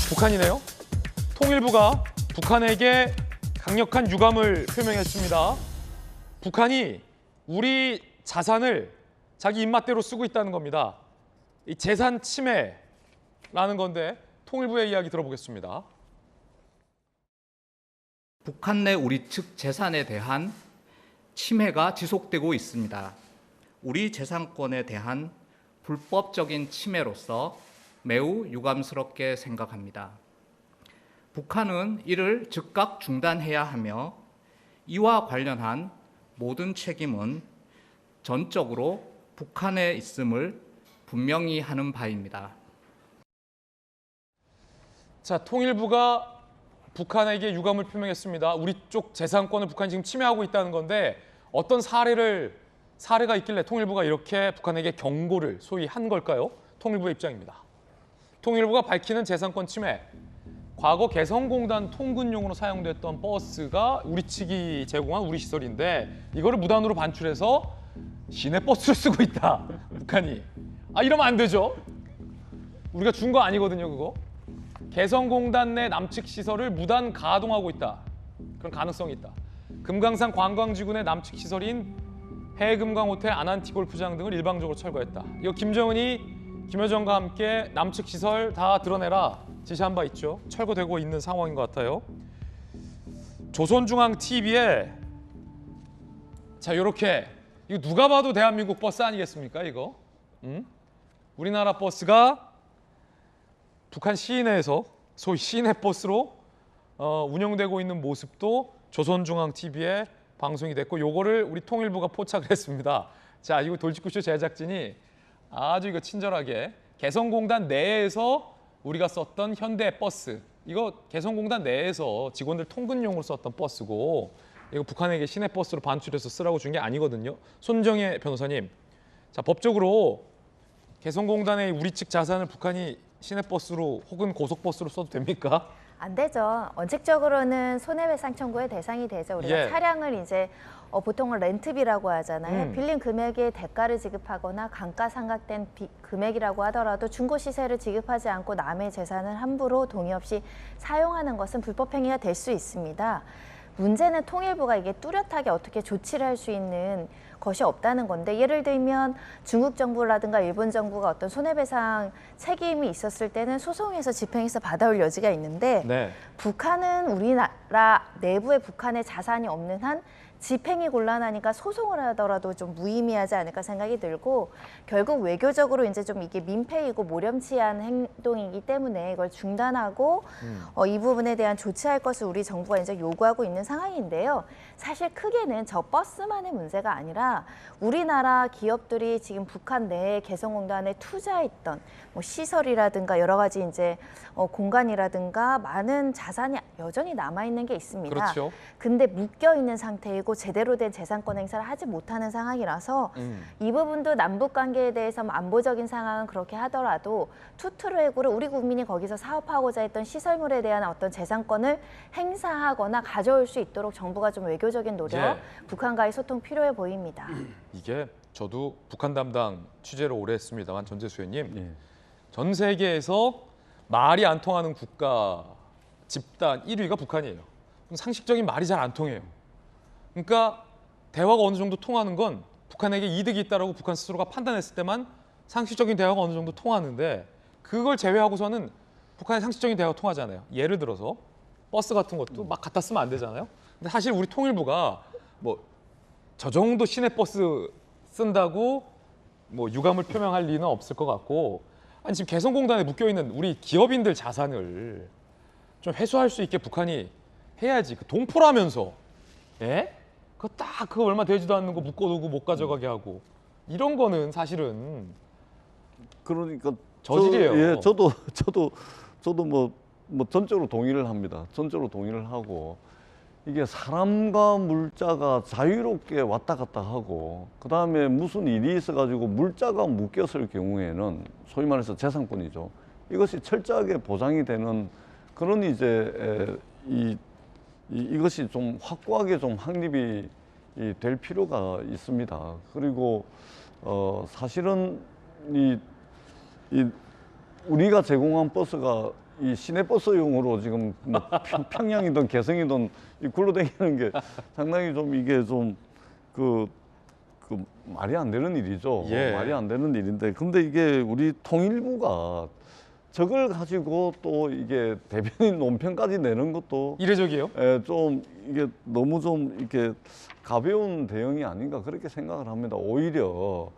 북한이네요. 통일부가 북한에게 강력한 유감을 표명했습니다. 북한이 우리 자산을 자기 입맛대로 쓰고 있다는 겁니다. 이 재산 침해라는 건데 통일부의 이야기 들어보겠습니다. 북한 내 우리 측 재산에 대한 침해가 지속되고 있습니다. 우리 재산권에 대한 불법적인 침해로서 매우 유감스럽게 생각합니다. 북한은 이를 즉각 중단해야 하며 이와 관련한 모든 책임은 전적으로 북한에 있음을 분명히 하는 바입니다. 자, 통일부가 북한에게 유감을 표명했습니다. 우리 쪽 재산권을 북한이 지금 침해하고 있다는 건데 어떤 사례가 있길래 통일부가 이렇게 북한에게 경고를 소위 한 걸까요? 통일부의 입장입니다. 통일부가 밝히는 재산권 침해. 과거 개성공단 통근용으로 사용됐던 버스가 우리 측이 제공한 우리 시설인데 이거를 무단으로 반출해서 시내버스를 쓰고 있다. 북한이. 이러면 안 되죠. 우리가 준 거 아니거든요, 그거. 개성공단 내 남측 시설을 무단 가동하고 있다. 그런 가능성이 있다. 금강산 관광지구의 남측 시설인 해금강호텔 아난티골프장 등을 일방적으로 철거했다. 이거 김정은이 김여정과 함께 남측 시설 다 드러내라 지시한 바 있죠. 철거되고 있는 상황인 것 같아요. 조선중앙TV에 자 이렇게 이거 누가 봐도 대한민국 버스 아니겠습니까 이거? 우리나라 버스가 북한 시내에서 소위 시내 버스로 운영되고 있는 모습도 조선중앙TV에 방송이 됐고 요거를 우리 통일부가 포착을 했습니다. 자 이거 돌직구쇼 제작진이 아주 이거 친절하게 개성공단 내에서 우리가 썼던 현대 버스 이거 개성공단 내에서 직원들 통근용으로 썼던 버스고 이거 북한에게 시내버스로 반출해서 쓰라고 준 게 아니거든요. 손정혜 변호사님, 자 법적으로 개성공단의 우리 측 자산을 북한이 시내버스로 혹은 고속버스로 써도 됩니까? 안 되죠. 원칙적으로는 손해배상 청구의 대상이 되죠. 우리가 예. 차량을 이제 보통은 렌트비라고 하잖아요. 음. 빌린 금액의 대가를 지급하거나 감가상각된 금액이라고 하더라도 중고 시세를 지급하지 않고 남의 재산을 함부로 동의 없이 사용하는 것은 불법 행위가 될 수 있습니다. 문제는 통일부가 이게 뚜렷하게 어떻게 조치를 할 수 있는 것이 없다는 건데 예를 들면 중국 정부라든가 일본 정부가 어떤 손해배상 책임이 있었을 때는 소송해서 집행해서 받아올 여지가 있는데 네. 북한은 우리나라 내부에 북한의 자산이 없는 한 집행이 곤란하니까 소송을 하더라도 좀 무의미하지 않을까 생각이 들고 결국 외교적으로 이제 좀 이게 민폐이고 모렴치한 행동이기 때문에 이걸 중단하고 이 부분에 대한 조치할 것을 우리 정부가 이제 요구하고 있는 상황인데요. 사실 크게는 저 버스만의 문제가 아니라 우리나라 기업들이 지금 북한 내에 개성공단에 투자했던 뭐 시설이라든가 여러 가지 이제 공간이라든가 많은 자산이 여전히 남아 있는 게 있습니다. 그렇죠. 근데 묶여 있는 상태이고 제대로 된 재산권 행사를 하지 못하는 상황이라서 이 부분도 남북 관계에 대해서 뭐 안보적인 상황은 그렇게 하더라도 투트랙으로 우리 국민이 거기서 사업하고자 했던 시설물에 대한 어떤 재산권을 행사하거나 가져올 수 있도록 정부가 좀 외교적인 노력, 예. 북한과의 소통 필요해 보입니다. 이게 저도 북한 담당 취재를 오래 했습니다만 전재수 의원님 예. 전 세계에서 말이 안 통하는 국가 집단 1위가 북한이에요. 상식적인 말이 잘 안 통해요. 그러니까 대화가 어느 정도 통하는 건 북한에게 이득이 있다라고 북한 스스로가 판단했을 때만 상식적인 대화가 어느 정도 통하는데 그걸 제외하고서는 북한의 상식적인 대화가 통하잖아요. 예를 들어서 버스 같은 것도 막 갖다 쓰면 안 되잖아요. 근데 사실 우리 통일부가 뭐 저 정도 시내버스 쓴다고 뭐 유감을 표명할 리는 없을 것 같고 아니 지금 개성공단에 묶여있는 우리 기업인들 자산을 좀 회수할 수 있게 북한이 해야지. 그 동포라면서 예? 그거 얼마 되지도 않는 거 묶어두고 못 가져가게 하고 이런 거는 사실은 그러니까 저질이에요. 저도 뭐 전적으로 동의를 합니다. 전적으로 동의를 하고 이게 사람과 물자가 자유롭게 왔다 갔다 하고 그 다음에 무슨 일이 있어가지고 물자가 묶였을 경우에는 소위 말해서 재산권이죠. 이것이 철저하게 보장이 되는 그런 이제 이것이 좀 확고하게 좀 확립이 될 필요가 있습니다. 그리고 사실은 우리가 제공한 버스가 이 시내버스용으로 지금 뭐 평양이든 개성이든 이 굴러다니는 게 상당히 좀 이게 좀 그 말이 안 되는 일이죠. 예. 말이 안 되는 일인데 근데 이게 우리 통일부가 저걸 가지고 또 이게 대변인 논평까지 내는 것도 이례적이에요. 좀 이게 너무 좀 이렇게 가벼운 대응이 아닌가 그렇게 생각을 합니다. 오히려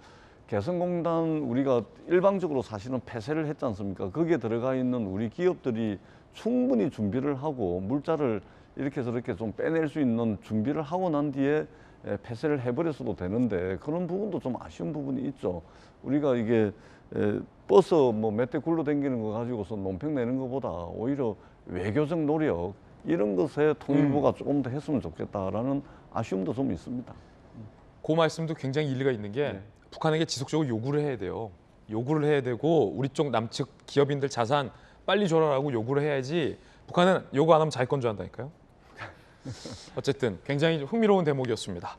개성공단 우리가 일방적으로 사실은 폐쇄를 했지 않습니까? 거기에 들어가 있는 우리 기업들이 충분히 준비를 하고 물자를 이렇게 저렇게 좀 빼낼 수 있는 준비를 하고 난 뒤에 폐쇄를 해버렸어도 되는데 그런 부분도 좀 아쉬운 부분이 있죠. 우리가 이게 버스 뭐 몇 대 굴러다니는 거 가지고서 논평 내는 것보다 오히려 외교적 노력 이런 것에 통일부가 조금 더 했으면 좋겠다라는 아쉬움도 좀 있습니다. 그 말씀도 굉장히 일리가 있는 게 네. 북한에게 지속적으로 요구를 해야 돼요. 요구를 해야 되고 우리 쪽 남측 기업인들 자산 빨리 줘라라고 요구를 해야지 북한은 요구 안 하면 자기 건 줄 안다니까요. 어쨌든 굉장히 흥미로운 대목이었습니다.